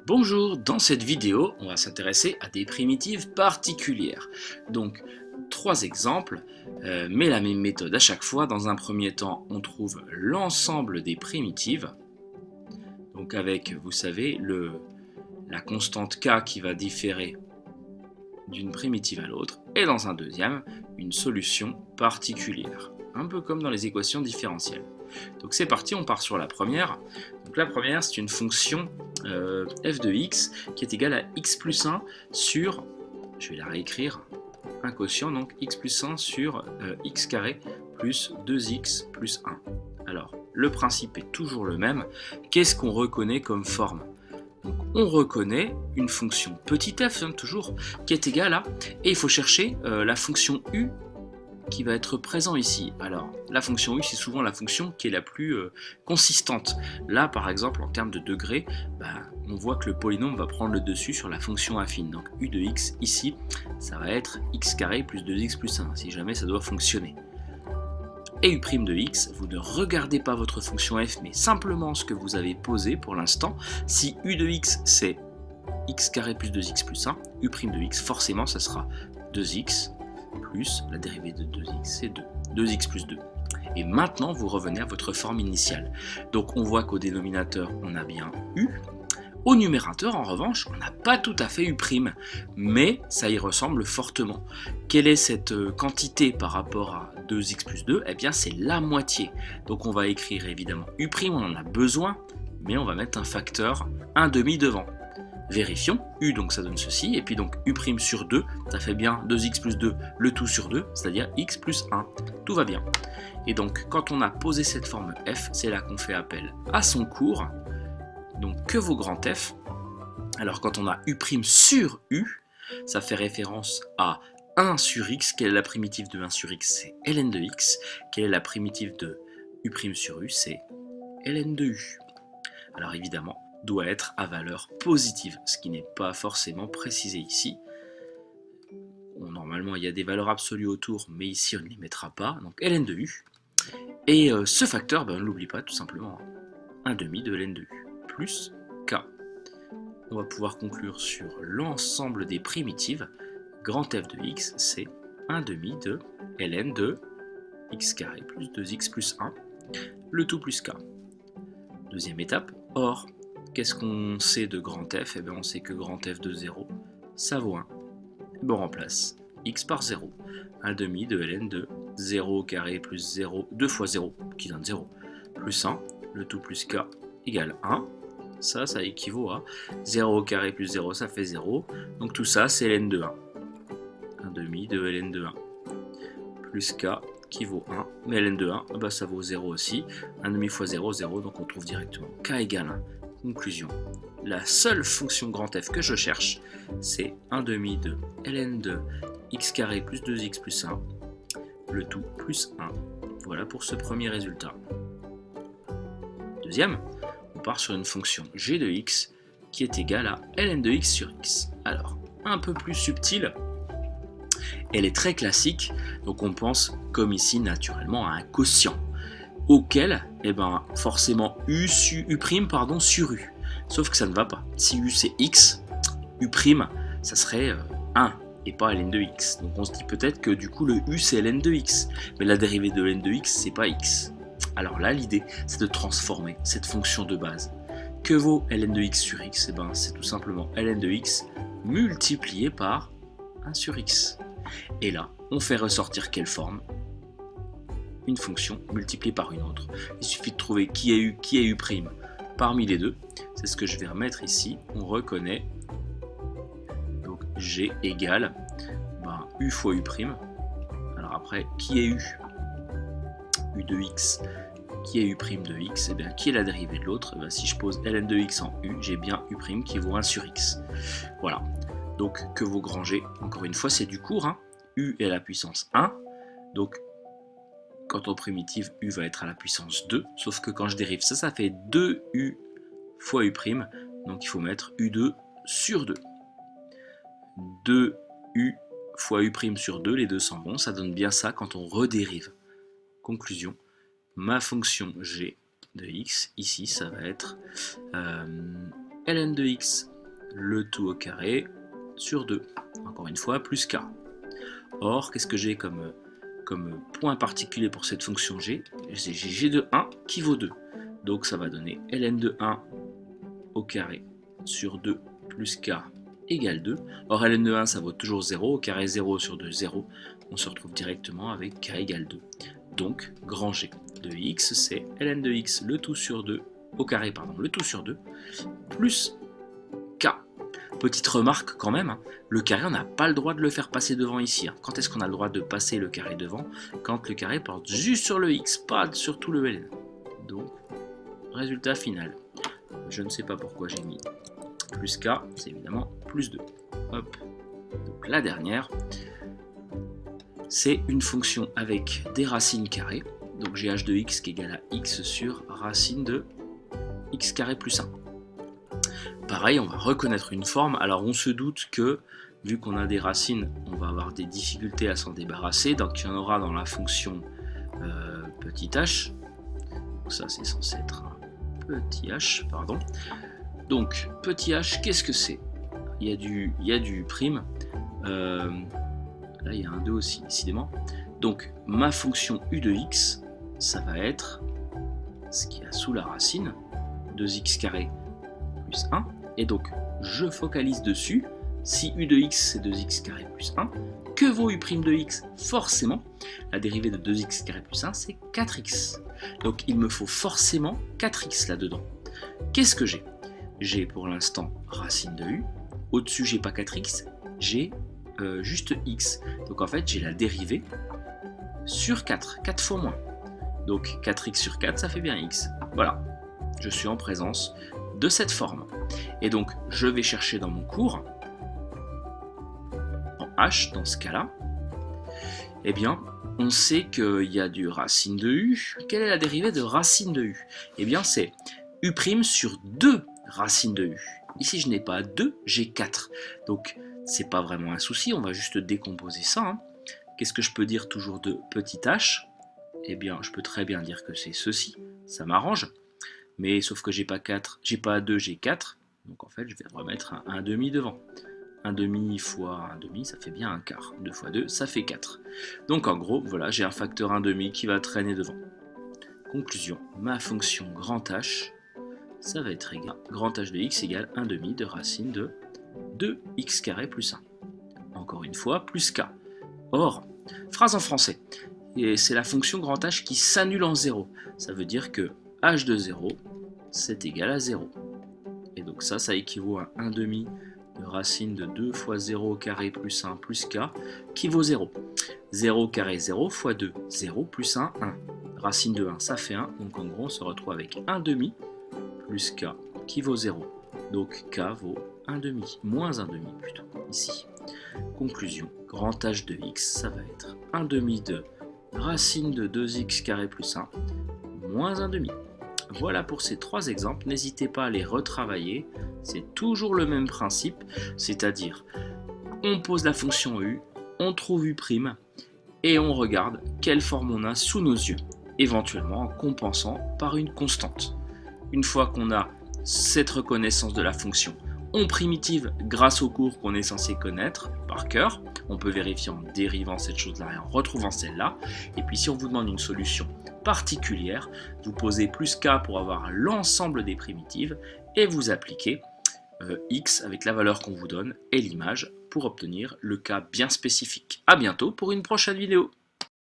Bonjour, dans cette vidéo, on va s'intéresser à des primitives particulières. Donc, 3 exemples, mais la même méthode à chaque fois. Dans un premier temps, on trouve l'ensemble des primitives. Donc avec, vous savez, la constante k qui va différer d'une primitive à l'autre. Et dans un deuxième, une solution particulière. Un peu comme dans les équations différentielles. Donc c'est parti, on part sur la première. Donc la première, c'est une fonction f de x qui est égale à x plus 1 sur, je vais la réécrire, un quotient, donc x plus 1 sur x carré plus 2x plus 1. Alors, le principe est toujours le même. Qu'est-ce qu'on reconnaît comme forme? Donc, on reconnaît une fonction petit f, toujours, qui est égale à, et il faut chercher la fonction u qui va être présent ici. Alors, la fonction u, c'est souvent la fonction qui est la plus consistante. Là, par exemple, en termes de degrés, on voit que le polynôme va prendre le dessus sur la fonction affine. Donc, u de x, ici, ça va être x carré plus 2x plus 1, si jamais ça doit fonctionner. Et u' de x, vous ne regardez pas votre fonction f, mais simplement ce que vous avez posé pour l'instant. Si u de x, c'est x carré plus 2x plus 1, u' de x, forcément, ça sera 2x plus la dérivée de 2x, c'est 2. 2x plus 2. Et maintenant, vous revenez à votre forme initiale. Donc, on voit qu'au dénominateur, on a bien u. Au numérateur, en revanche, on n'a pas tout à fait u', mais ça y ressemble fortement. Quelle est cette quantité par rapport à 2x plus 2? Eh bien, c'est la moitié. Donc, on va écrire évidemment u', on en a besoin, mais on va mettre un facteur 1/2 devant. Vérifions, u donc ça donne ceci, et puis donc u' sur 2, ça fait bien 2x plus 2, le tout sur 2, c'est-à-dire x plus 1, tout va bien. Et donc quand on a posé cette forme f, c'est là qu'on fait appel à son cours, donc que vaut grand f? Alors quand on a u' sur u, ça fait référence à 1 sur x, quelle est la primitive de 1 sur x? C'est ln de x, quelle est la primitive de u' sur u? C'est ln de u. Alors évidemment, doit être à valeur positive, ce qui n'est pas forcément précisé ici. Normalement, il y a des valeurs absolues autour, mais ici, on ne les mettra pas. Donc, ln de u. Et ce facteur, on ne l'oublie pas, tout simplement. 1/2 de ln de u plus k. On va pouvoir conclure sur l'ensemble des primitives. Grand f de x, c'est 1/2 de ln de x carré plus 2x plus 1, le tout plus k. Deuxième étape, or, qu'est-ce qu'on sait de grand f? Eh bien, on sait que grand f de 0, ça vaut 1. On remplace x par 0. 1/2 de ln de 0 au carré plus 0, 2 fois 0, qui donne 0, plus 1, le tout plus k égale 1. Ça équivaut à 0 au carré plus 0, ça fait 0. Donc tout ça, c'est ln de 1. 1/2 de ln de 1 plus k qui vaut 1. Mais ln de 1, ça vaut 0 aussi. 1/2 fois 0, 0, donc on trouve directement k égale 1. Conclusion, la seule fonction grand f que je cherche, c'est 1/2 de ln de x carré plus 2x plus 1, le tout plus 1. Voilà pour ce premier résultat. Deuxième, on part sur une fonction g de x qui est égale à ln de x sur x. Alors, un peu plus subtile, elle est très classique, donc on pense, comme ici, naturellement à un quotient, auquel, forcément u sur u. Sauf que ça ne va pas. Si u c'est x, u', ça serait 1 et pas ln de x. Donc on se dit peut-être que du coup le u c'est ln de x. Mais la dérivée de ln de x, c'est pas x. Alors là, l'idée, c'est de transformer cette fonction de base. Que vaut ln de x sur x? C'est tout simplement ln de x multiplié par 1 sur x. Et là, on fait ressortir quelle forme? Une fonction multipliée par une autre. Il suffit de trouver qui est u' parmi les deux. C'est ce que je vais remettre ici. On reconnaît donc g égale u fois u'. Alors après, qui est u? U de x. Qui est u' de x? Eh bien, qui est la dérivée de l'autre? Si je pose ln de x en u, j'ai bien u' qui vaut 1 sur x. Voilà. Donc, que vaut grand G? Encore une fois, c'est du cours. U est à la puissance 1. Donc, quand on primitive, u va être à la puissance 2. Sauf que quand je dérive ça, ça fait 2u fois u'. Donc, il faut mettre u2 sur 2. 2u fois u' sur 2, les deux s'en vont, ça donne bien ça quand on redérive. Conclusion, ma fonction g de x, ici ça va être ln de x, le tout au carré, sur 2, encore une fois, plus k. Or, qu'est-ce que j'ai comme point particulier pour cette fonction g? J'ai g de 1 qui vaut 2. Donc ça va donner ln de 1 au carré sur 2 plus k égale 2. Or ln de 1 ça vaut toujours 0, au carré 0 sur 2, 0. On se retrouve directement avec k égale 2. Donc grand G de x c'est ln de x le tout sur 2 au carré, pardon, le tout sur 2 plus k. Petite remarque quand même, hein, le carré on n'a pas le droit de le faire passer devant ici. Hein. Quand est-ce qu'on a le droit de passer le carré devant? Quand le carré porte juste sur le x, pas sur tout le ln. Donc résultat final. Je ne sais pas pourquoi j'ai mis plus k, c'est évidemment plus 2. Hop. Donc la dernière, c'est une fonction avec des racines carrées. Donc j'ai h de x qui est égal à x sur racine de x carré plus 1. Pareil, on va reconnaître une forme. Alors on se doute que, vu qu'on a des racines, on va avoir des difficultés à s'en débarrasser. Donc il y en aura dans la fonction petit h. Donc ça c'est censé être un petit h, pardon. Donc petit h, qu'est-ce que c'est? Il y a du prime. Là il y a un 2 aussi, décidément. Donc ma fonction u de x, ça va être ce qu'il y a sous la racine, 2x carré plus 1. Et donc je focalise dessus. Si u de x c'est 2x carré plus 1, que vaut u' de x? Forcément, la dérivée de 2x carré plus 1 c'est 4x. Donc il me faut forcément 4x là-dedans. Qu'est-ce que j'ai? J'ai pour l'instant racine de u. Au-dessus j'ai pas 4x, j'ai juste x. Donc en fait j'ai la dérivée sur 4, 4 fois moins. Donc 4x sur 4 ça fait bien x. Voilà, je suis en présence de cette forme. Et donc je vais chercher dans mon cours, en h dans ce cas-là, eh bien on sait qu'il y a du racine de u. Quelle est la dérivée de racine de u? Eh bien c'est u' sur 2 racine de u. Ici je n'ai pas 2, j'ai 4. Donc c'est pas vraiment un souci, on va juste décomposer ça. Hein. Qu'est-ce que je peux dire toujours de petit h? Eh bien je peux très bien dire que c'est ceci, ça m'arrange. Mais sauf que j'ai pas 4, j'ai pas 2, j'ai 4. Donc en fait je vais remettre un 1,5 devant. 1,5 fois 1,5 ça fait bien un quart. 2 fois 2 ça fait 4. Donc en gros voilà j'ai un facteur 1,5 qui va traîner devant. Conclusion, ma fonction grand H, ça va être égal, grand H de x égale 1,5 de racine de 2x carré plus 1. Encore une fois, plus k. Or, phrase en français, et c'est la fonction grand H qui s'annule en 0. Ça veut dire que h de 0, c'est égal à 0. Et donc ça équivaut à 1,5 de racine de 2 fois 0 au carré plus 1 plus k, qui vaut 0. 0 carré 0 fois 2, 0 plus 1, 1. Racine de 1, ça fait 1, donc en gros on se retrouve avec 1,5 plus k qui vaut 0. Donc k vaut 1,5, moins 1,5 plutôt, ici. Conclusion, grand H de x, ça va être 1,5 de racine de 2x carré plus 1, moins 1,5. Voilà pour ces 3 exemples, n'hésitez pas à les retravailler, c'est toujours le même principe, c'est-à-dire on pose la fonction u, on trouve u', et on regarde quelle forme on a sous nos yeux, éventuellement en compensant par une constante. Une fois qu'on a cette reconnaissance de la fonction, on primitive grâce au cours qu'on est censé connaître par cœur, on peut vérifier en dérivant cette chose-là et en retrouvant celle-là, et puis si on vous demande une solution particulière, vous posez plus k pour avoir l'ensemble des primitives, et vous appliquez x avec la valeur qu'on vous donne et l'image pour obtenir le cas bien spécifique. A bientôt pour une prochaine vidéo.